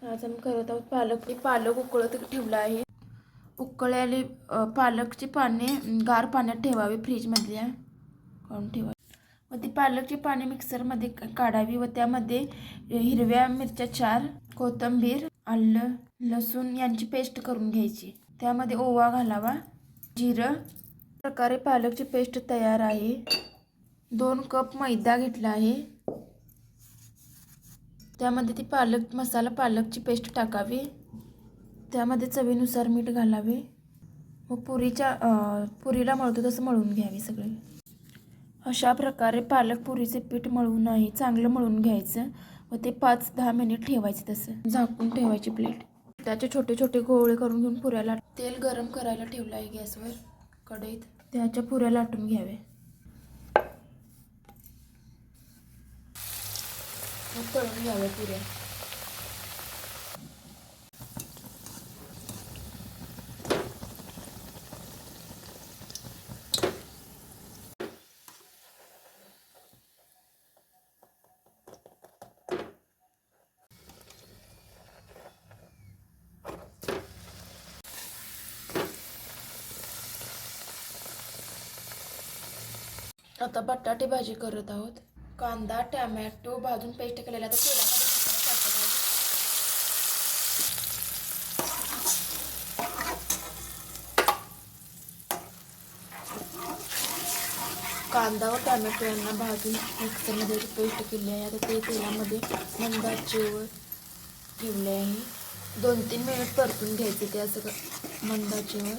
आज आम्ही करत आहोत पालक उकळत ठेवला आहे. उकळलेले पालकची पाने गार पाण्यात ठेवावी, फ्रीजमधल्या काढून ठेवावी. व ती पालकची पाने मिक्सरमध्ये काढावी व त्यामध्ये हिरव्या मिरच्या 4, कोथिंबीर, आलं, लसूण यांची पेस्ट करून घ्यायची. त्यामध्ये ओवा घालावा, जिरं. प्रकारे पालकची पेस्ट तयार आहे. 2 कप मैदा घेतला आहे. त्यामध्ये ती पालकची पेस्ट टाकावी. त्यामध्ये चवीनुसार मीठ घालावे व पुरीला मळतो तसं मळून घ्यावे सगळे. अशा प्रकारे पालक पुरीचे पीठ मळून आहे चांगलं मळून घ्यायचं व ते 5-10 मिनिट ठेवायचे. तसं झाकून ठेवायची प्लेट. त्याचे छोटे छोटे गोळे करून घेऊन पुऱ्याला तेल गरम करायला ठेवलं आहे गॅसवर कढईत. त्याच्या पुऱ्या लाटून घ्यावे व तळून घ्याव्या पुऱ्या. आता बटाटे भाजी करत आहोत. कांदा, टोमॅटो भाजून पेस्ट केलेला तर तेलामध्ये टाकत आहे. कांदा व टोमॅटो यांना भाजून मिक्सरमध्ये पेस्ट केली आहे. आता ते तेलामध्ये मंद आचेवर ठेवले आहे. 2-3 मिनिट परतून घ्यायचे ते असं मंद आचेवर.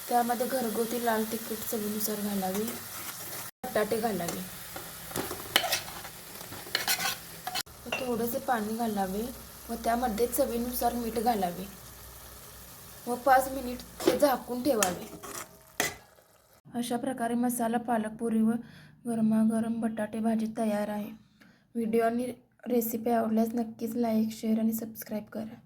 त्यामध्ये घरगुती लाल तिखट चवीनुसार घालावे, बटाटे घालावे, थोडेसे पाणी घालावे व त्यामध्ये चवीनुसार मीठ घालावे व 5 मिनिट ते झाकून ठेवावे. अशा प्रकारे मसाला पालक पुरी व गरमागरम बटाटे भाजी तयार आहे. व्हिडिओ आणि रेसिपी आवडल्यास नक्कीच लाईक, शेअर आणि सबस्क्राईब करा.